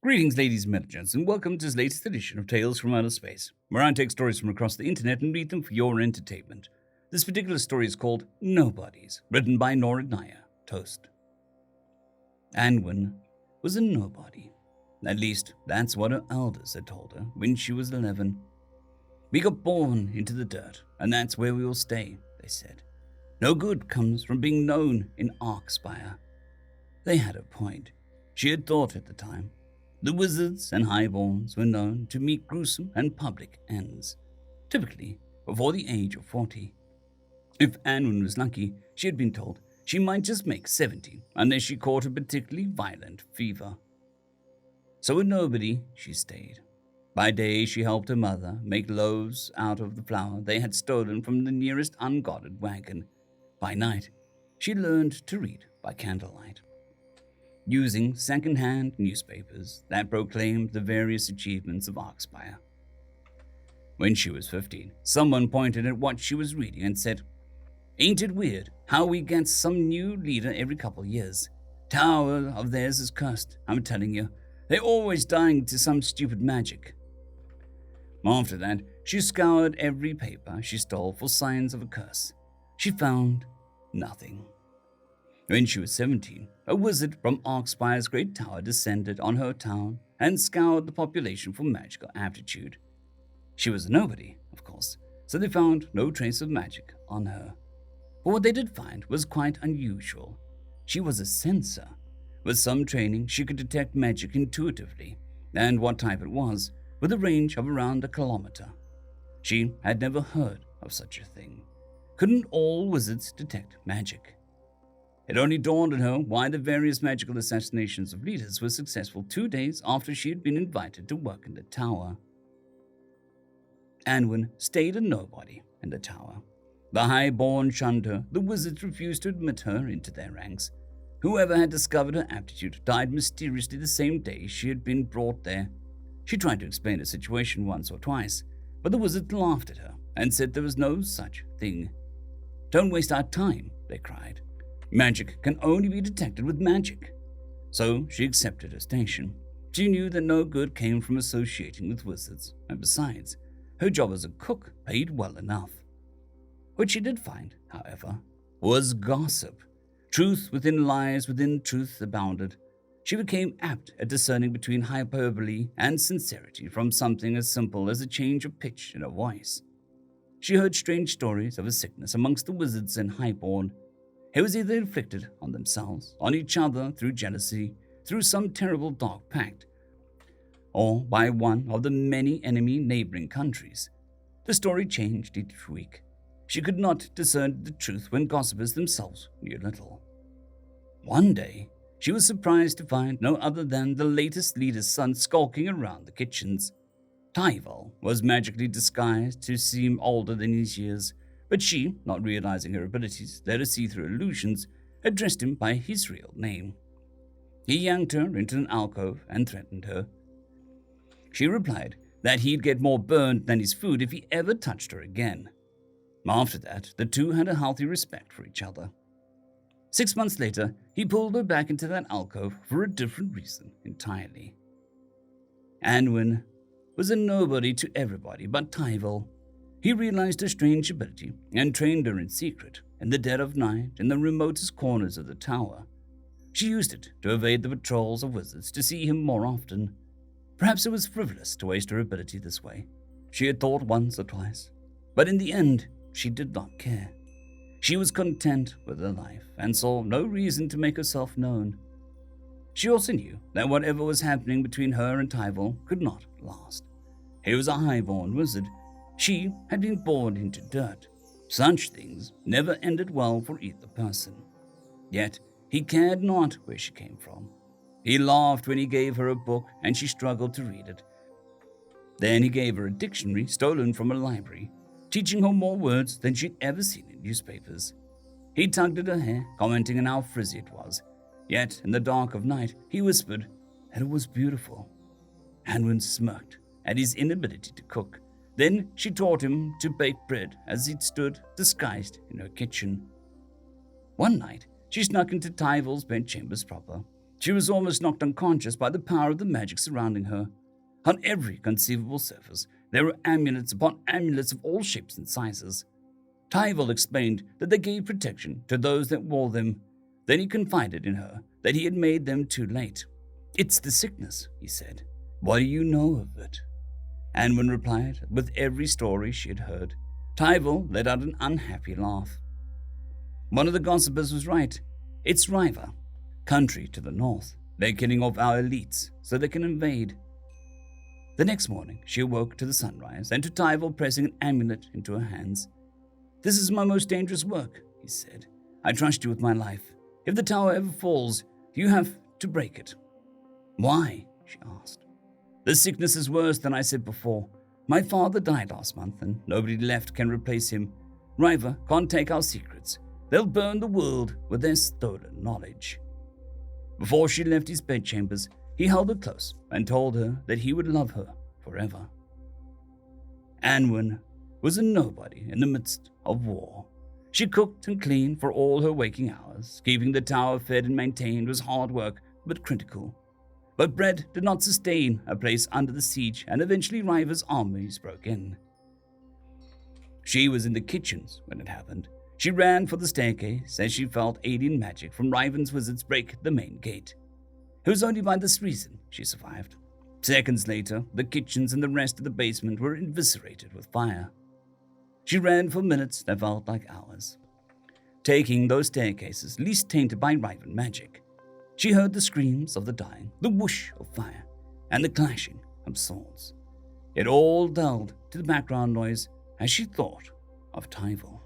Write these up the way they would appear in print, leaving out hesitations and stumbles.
Greetings, ladies and gents, and welcome to this latest edition of Tales from Outer Space, where I take stories from across the internet and read them for your entertainment. This particular story is called Nobodies, written by NarodnayaToast. Anwen was a nobody. At least, that's what her elders had told her when she was 11. We got born into the dirt, and that's where we will stay, they said. No good comes from being known in Arkspire. They had a point. She had thought at the time. The wizards and highborns were known to meet gruesome and public ends, typically before the age of 40. If Anwen was lucky, she had been told she might just make 70 unless she caught a particularly violent fever. So a nobody, she stayed. By day, she helped her mother make loaves out of the flour they had stolen from the nearest unguarded wagon. By night, she learned to read by candlelight, using second-hand newspapers that proclaimed the various achievements of Arkspire. When she was 15, someone pointed at what she was reading and said, "Ain't it weird how we get some new leader every couple years? Tower of theirs is cursed, I'm telling you. They're always dying to some stupid magic." After that, she scoured every paper she stole for signs of a curse. She found nothing. When she was 17, a wizard from Arkspire's great tower descended on her town and scoured the population for magical aptitude. She was a nobody, of course, so they found no trace of magic on her. But what they did find was quite unusual. She was a sensor. With some training, she could detect magic intuitively, and what type it was, with a range of around a kilometer. She had never heard of such a thing. Couldn't all wizards detect magic? It only dawned on her why the various magical assassinations of leaders were successful 2 days after she had been invited to work in the tower. Anwen stayed a nobody in the tower. The highborn shunned her, the wizards refused to admit her into their ranks. Whoever had discovered her aptitude died mysteriously the same day she had been brought there. She tried to explain the situation once or twice, but the wizards laughed at her and said there was no such thing. "Don't waste our time," they cried. Magic can only be detected with magic. So she accepted her station. She knew that no good came from associating with wizards, and besides, her job as a cook paid well enough. What she did find, however, was gossip. Truth within lies within truth abounded. She became apt at discerning between hyperbole and sincerity from something as simple as a change of pitch in her voice. She heard strange stories of a sickness amongst the wizards and highborn. It was either inflicted on themselves, on each other through jealousy, through some terrible dark pact, or by one of the many enemy neighboring countries. The story changed each week. She could not discern the truth when gossipers themselves knew little. One day, she was surprised to find no other than the latest leader's son skulking around the kitchens. Tyval was magically disguised to seem older than his years, but she, not realizing her abilities there to see through illusions, addressed him by his real name. He yanked her into an alcove and threatened her. She replied that he'd get more burned than his food if he ever touched her again. After that, the two had a healthy respect for each other. 6 months later, he pulled her back into that alcove for a different reason entirely. Anwen was a nobody to everybody but Tyval. He realized her strange ability and trained her in secret, in the dead of night, in the remotest corners of the tower. She used it to evade the patrols of wizards to see him more often. Perhaps it was frivolous to waste her ability this way. She had thought once or twice, but in the end, she did not care. She was content with her life and saw no reason to make herself known. She also knew that whatever was happening between her and Tyval could not last. He was a highborn wizard. She had been born into dirt. Such things never ended well for either person. Yet he cared not where she came from. He laughed when he gave her a book and she struggled to read it. Then he gave her a dictionary stolen from a library, teaching her more words than she'd ever seen in newspapers. He tugged at her hair, commenting on how frizzy it was. Yet in the dark of night, he whispered that it was beautiful. Anwen smirked at his inability to cook. Then she taught him to bake bread as he'd stood disguised in her kitchen. One night, she snuck into Tyval's bedchambers proper. She was almost knocked unconscious by the power of the magic surrounding her. On every conceivable surface, there were amulets upon amulets of all shapes and sizes. Tyval explained that they gave protection to those that wore them. Then he confided in her that he had made them too late. "It's the sickness," he said. "What do you know of it?" Anwen replied with every story she had heard. Tyval let out an unhappy laugh. One of the gossipers was right. It's Riva, country to the north. They're killing off our elites so they can invade. The next morning, she awoke to the sunrise and to Tyval pressing an amulet into her hands. "This is my most dangerous work," he said. "I trust you with my life. If the tower ever falls, you have to break it." "Why?" she asked. "The sickness is worse than I said before. My father died last month, and nobody left can replace him. Riva can't take our secrets. They'll burn the world with their stolen knowledge." Before she left his bedchambers, he held her close and told her that he would love her forever. Anwen was a nobody in the midst of war. She cooked and cleaned for all her waking hours. Keeping the tower fed and maintained was hard work, but critical. But bread did not sustain a place under the siege, and eventually Riva's armies broke in. She was in the kitchens when it happened. She ran for the staircase as she felt alien magic from Riven's wizards break the main gate. It was only by this reason she survived. Seconds later, the kitchens and the rest of the basement were eviscerated with fire. She ran for minutes that felt like hours, taking those staircases least tainted by Riven magic. She heard the screams of the dying, the whoosh of fire, and the clashing of swords. It all dulled to the background noise as she thought of Tyval.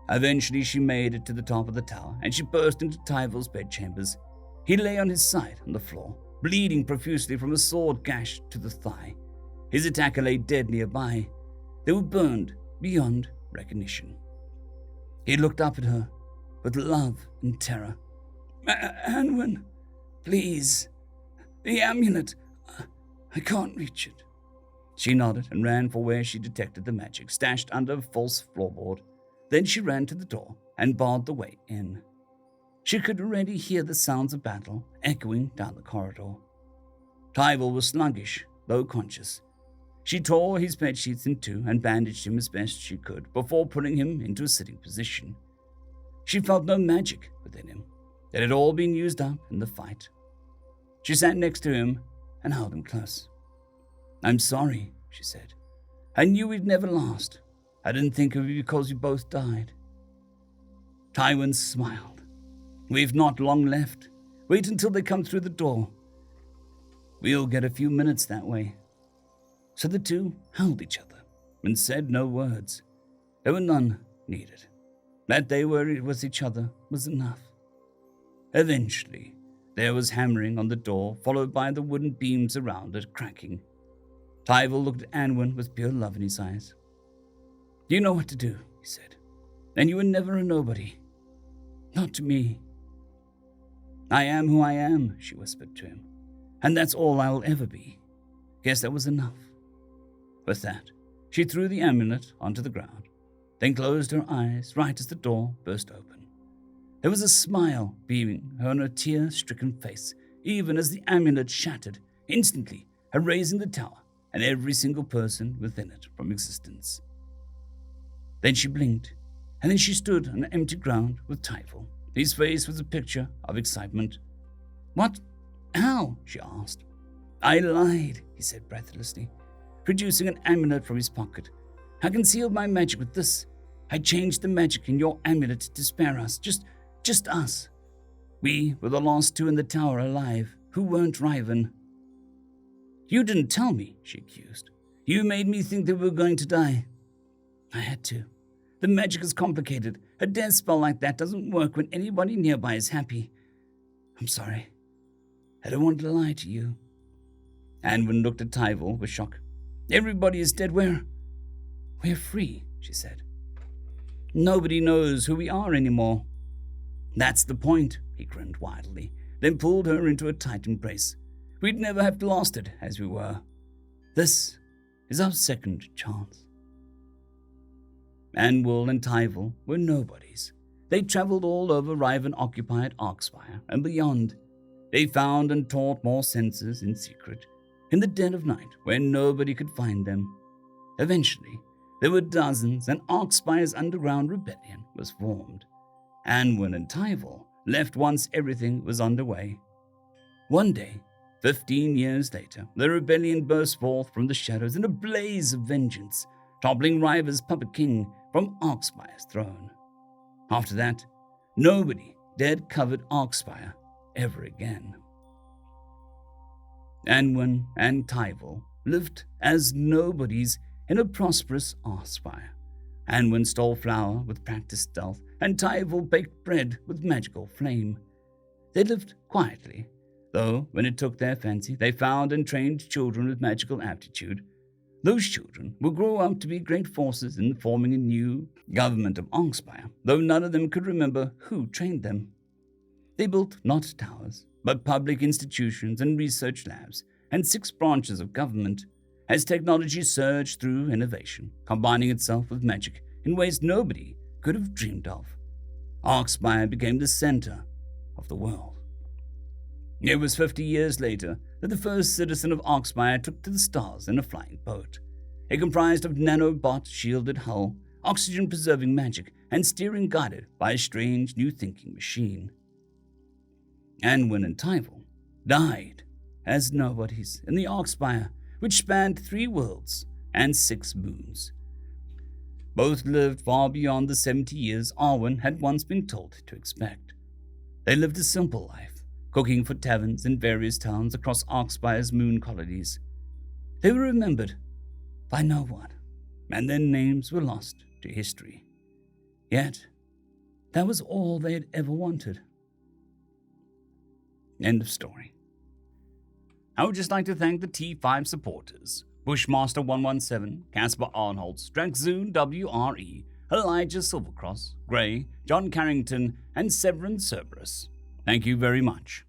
Eventually, she made it to the top of the tower, and she burst into Tyval's bedchambers. He lay on his side on the floor, bleeding profusely from a sword gash to the thigh. His attacker lay dead nearby. They were burned beyond recognition. He looked up at her with love and terror. "Anwen, please. The amulet. I can't reach it." She nodded and ran for where she detected the magic stashed under a false floorboard. Then she ran to the door and barred the way in. She could already hear the sounds of battle echoing down the corridor. Tyval was sluggish, though conscious. She tore his bedsheets in two and bandaged him as best she could before putting him into a sitting position. She felt no magic within him. It had all been used up in the fight. She sat next to him and held him close. "I'm sorry," she said. "I knew we'd never last. I didn't think of you because you both died." Tywin smiled. "We've not long left. Wait until they come through the door. We'll get a few minutes that way." So the two held each other and said no words. There were none needed. That they were with each other was enough. Eventually, there was hammering on the door, followed by the wooden beams around it cracking. Tyval looked at Anwen with pure love in his eyes. "You know what to do," he said. "And you were never a nobody. Not to me." "I am who I am," she whispered to him. "And that's all I will ever be." Guess that was enough. With that, she threw the amulet onto the ground, then closed her eyes right as the door burst open. There was a smile beaming on her tear-stricken face, even as the amulet shattered, instantly erasing the tower and every single person within it from existence. Then she blinked, and then she stood on the empty ground with Tyval. His face was a picture of excitement. "What? How?" she asked. "I lied," he said breathlessly, producing an amulet from his pocket. "I concealed my magic with this. I changed the magic in your amulet to spare us, just us. We were the last two in the tower alive, who weren't Riven." "You didn't tell me," she accused. "You made me think that we were going to die." "I had to. The magic is complicated. A death spell like that doesn't work when anybody nearby is happy. I'm sorry. I don't want to lie to you." Anwen looked at Tyval with shock. "Everybody is dead. We're free," she said. "Nobody knows who we are anymore." "That's the point," he grinned wildly, then pulled her into a tight embrace. "We'd never have lasted as we were. This is our second chance." Anwul and Tyval were nobodies. They traveled all over Riven-occupied Arkspire and beyond. They found and taught more censors in secret, in the dead of night, where nobody could find them. Eventually, there were dozens, and Orcspire's underground rebellion was formed. Anwen and Tyval left once everything was underway. One day, 15 years later, the rebellion burst forth from the shadows in a blaze of vengeance, toppling Riva's puppet king from Orcspire's throne. After that, nobody dared covet Orcspire ever again. Anwen and Tyval lived as nobodies in a prosperous Orcspire. Anwen stole flour with practiced stealth, and Tyval baked bread with magical flame. They lived quietly, though when it took their fancy, they found and trained children with magical aptitude. Those children would grow up to be great forces in forming a new government of Orcspire, though none of them could remember who trained them. They built not towers, but public institutions and research labs, and 6 branches of government, as technology surged through innovation, combining itself with magic in ways nobody could have dreamed of. Orcspire became the center of the world. It was 50 years later that the first citizen of Orcspire took to the stars in a flying boat. It comprised of nanobot-shielded hull, oxygen-preserving magic, and steering guided by a strange new thinking machine. Anwen and Tyval died as nobodies in the Orcspire, which spanned 3 worlds and 6 moons. Both lived far beyond the 70 years Arwen had once been told to expect. They lived a simple life, cooking for taverns in various towns across Orcspire's moon colonies. They were remembered by no one, and their names were lost to history. Yet, that was all they had ever wanted. End of story. I would just like to thank the T5 supporters: Bushmaster 117, Casper Arnholtz, Draxoon WRE, Elijah Silvercross, Gray, John Carrington, and Severin Cerberus. Thank you very much.